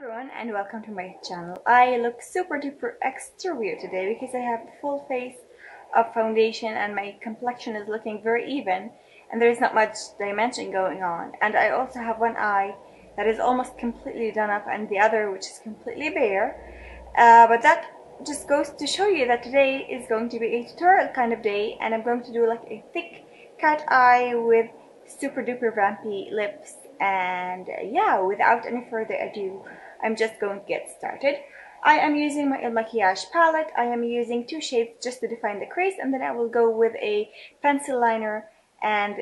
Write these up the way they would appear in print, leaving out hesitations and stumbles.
everyone and welcome to my channel. I look super duper extra weird today because I have the full face of foundation and my complexion is looking very even and there is not much dimension going on. And I also have one eye that is almost completely done up and the other which is completely bare. But that just goes to show you that today is going to be a tutorial kind of day and I'm going to do like a thick cat eye with super duper vampy lips. And yeah, without any further ado, I'm just going to get started. I am using my Makiage palette. I am using two shades just to define the crease, and then I will go with a pencil liner and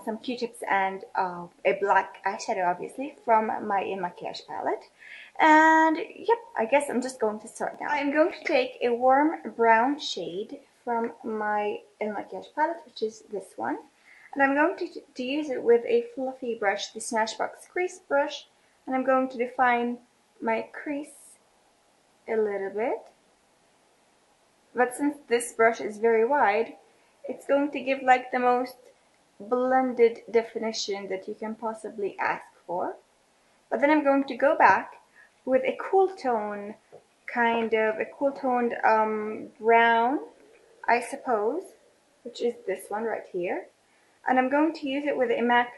some Q-tips and a black eyeshadow, obviously, from my Makiage palette. And yep, I guess I'm just going to start now. I'm going to take a warm brown shade from my Makiage palette, which is this one. And I'm going to use it with a fluffy brush, the Smashbox crease brush, and I'm going to define my crease a little bit. But since this brush is very wide, it's going to give like the most blended definition that you can possibly ask for. But then I'm going to go back with a cool tone, kind of a cool toned brown, I suppose, which is this one right here. And I'm going to use it with a MAC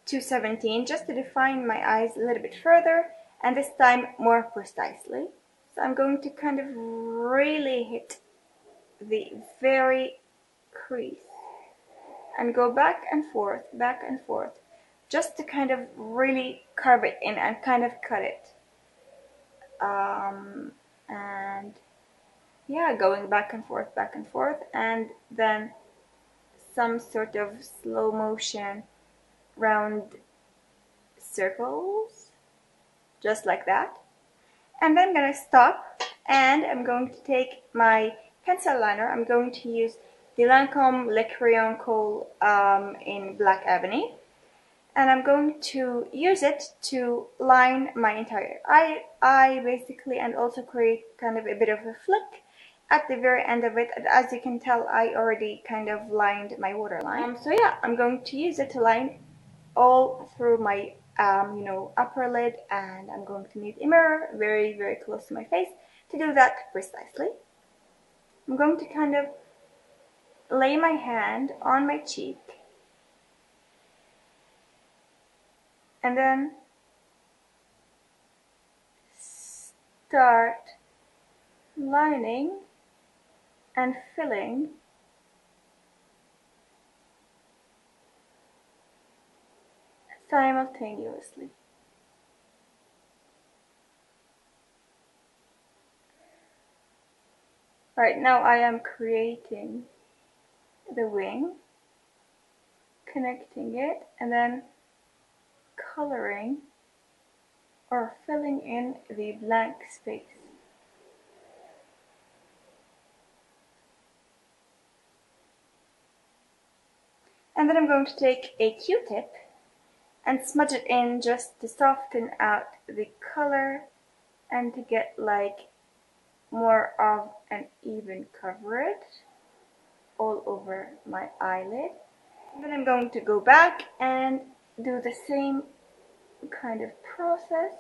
217 just to define my eyes a little bit further and this time more precisely. So I'm going to kind of really hit the very crease and go back and forth just to kind of really carve it in and kind of cut it. And yeah, going back and forth and then some sort of slow motion round circles, just like that. And then I'm gonna stop and I'm going to take my pencil liner. I'm going to use the Lancome Le Crayon Khol in Black Ebony. And I'm going to use it to line my entire eye basically, and also create kind of a bit of a flick at the very end of it. And as you can tell, I already kind of lined my waterline. So yeah, I'm going to use it to line all through my upper lid, and I'm going to need a mirror very, very close to my face to do that precisely. I'm going to kind of lay my hand on my cheek and then start lining and filling simultaneously. Right now I am creating the wing, connecting it, and then coloring or filling in the blank space. And then I'm going to take a Q-tip and smudge it in just to soften out the color and to get like more of an even coverage all over my eyelid. And then I'm going to go back and do the same kind of process.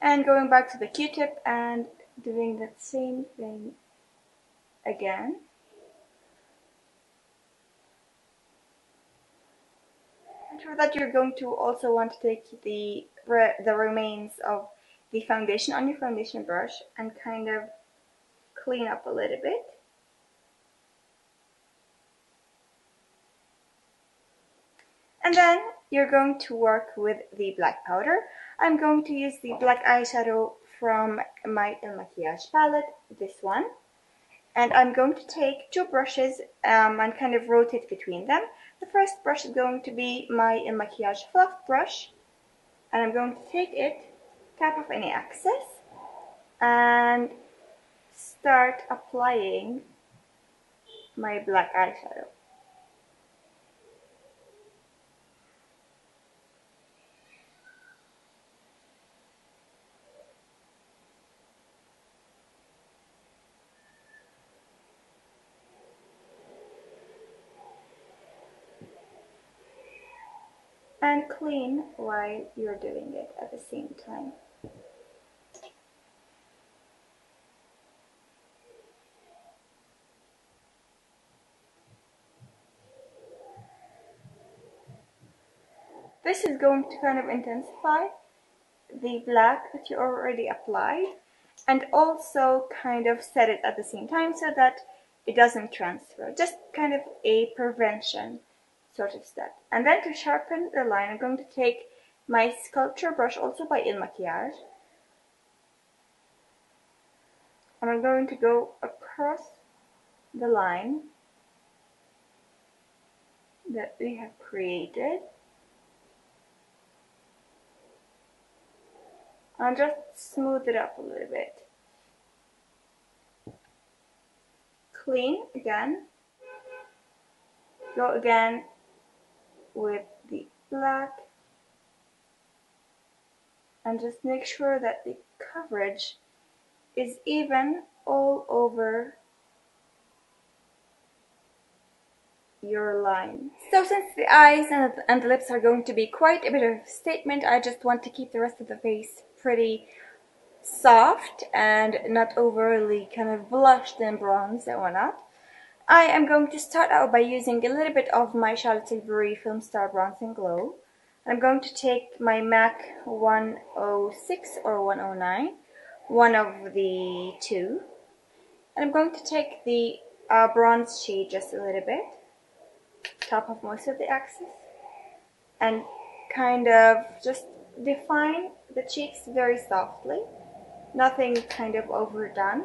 And going back to the Q-tip and doing that same thing again. And for that you're going to also want to take the remains of the foundation on your foundation brush and kind of clean up a little bit. And then you're going to work with the black powder. I'm going to use the black eyeshadow from my Makiage palette, this one. And I'm going to take two brushes and kind of rotate between them. The first brush is going to be my Makiage fluff brush. And I'm going to take it, tap off any excess, and start applying my black eyeshadow. and clean while you're doing it at the same time. This is going to kind of intensify the black that you already applied, and also kind of set it at the same time so that it doesn't transfer. Just kind of a prevention sort of step. And then to sharpen the line, I'm going to take my sculpture brush, also by Il Makiage, and I'm going to go across the line that we have created, and just smooth it up a little bit. Clean again, go again with the black, and just make sure that the coverage is even all over your line. So since the eyes and the lips are going to be quite a bit of a statement, I just want to keep the rest of the face pretty soft and not overly kind of blushed and bronzed and whatnot. I am going to start out by using a little bit of my Tilbury Filmstar Bronze and Glow. I'm going to take my MAC 106 or 109, one of the two, and I'm going to take the bronze shade just a little bit, top of most of the axis, and kind of just define the cheeks very softly, nothing kind of overdone,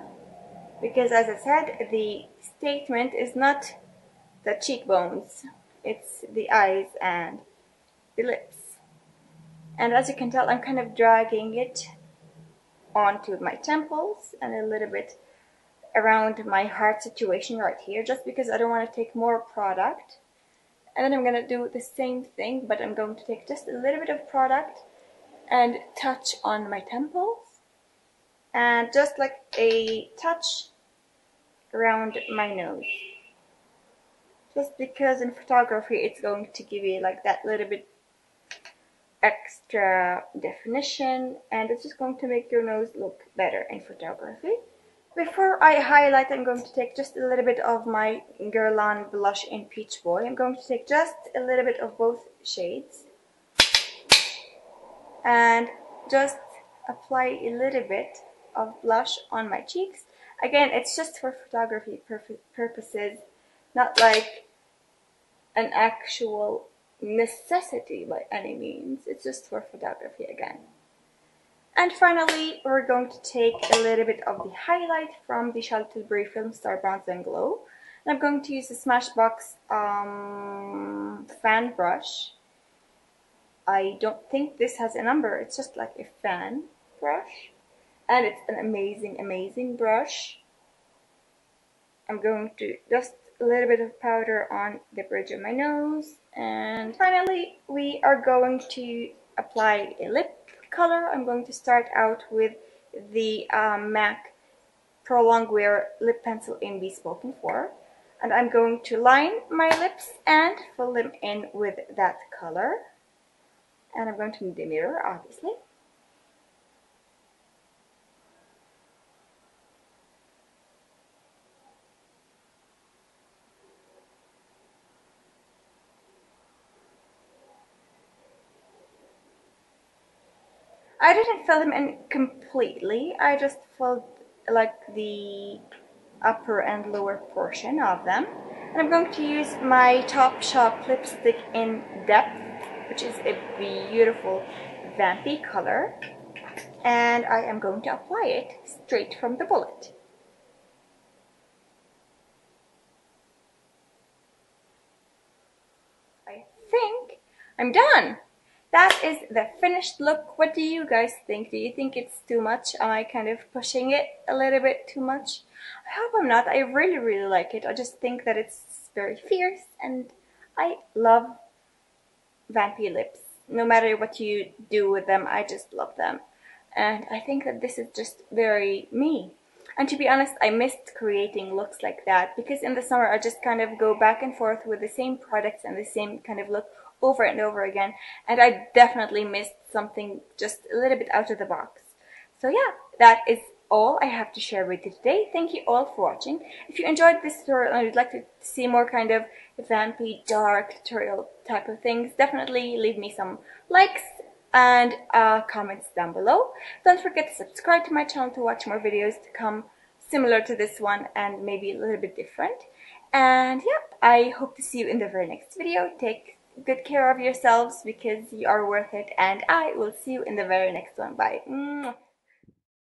because as I said, the statement is not the cheekbones, it's the eyes and the lips. And as you can tell, I'm kind of dragging it onto my temples and a little bit around my heart situation right here, just because I don't want to take more product. And then I'm going to do the same thing, but I'm going to take just a little bit of product and touch on my temples, and just like a touch around my nose, just because in photography it's going to give you like that little bit extra definition, and it's just going to make your nose look better in photography. Before I highlight, I'm going to take just a little bit of my Guerlain blush in Peach Boy. I'm going to take just a little bit of both shades and just apply a little bit of blush on my cheeks. Again, it's just for photography purposes, not like an actual necessity by any means. It's just for photography again. And finally, we're going to take a little bit of the highlight from the Tilbury Filmstar Bronze and Glow. And I'm going to use the Smashbox fan brush. I don't think this has a number, it's just like a fan brush. And it's an amazing, amazing brush. I'm going to just a little bit of powder on the bridge of my nose. And finally, we are going to apply a lip color. I'm going to start out with the MAC Prolonged Wear Lip Pencil in Bespoken For. And I'm going to line my lips and fill them in with that color. And I'm going to need the mirror, obviously. I didn't fill them in completely, I just filled like the upper and lower portion of them. And I'm going to use my TopShop lipstick in Depth, which is a beautiful Vampy color. And I am going to apply it straight from the bullet. I think I'm done. That is the finished look. What do you guys think? Do you think it's too much? Am I kind of pushing it a little bit too much? I hope I'm not. I really, really like it. I just think that it's very fierce, and I love Vampy lips. No matter what you do with them, I just love them. And I think that this is just very me. And to be honest, I missed creating looks like that, because in the summer I just kind of go back and forth with the same products and the same kind of look over and over again, and I definitely missed something just a little bit out of the box. So yeah, that is all I have to share with you today. Thank you all for watching. If you enjoyed this tutorial and you'd like to see more kind of vampy, dark tutorial type of things, definitely leave me some likes and comments down below. Don't forget to subscribe to my channel to watch more videos to come similar to this one and maybe a little bit different. And yep, I hope to see you in the very next video. Take good care of yourselves because you are worth it, and I will see you in the very next one. Bye.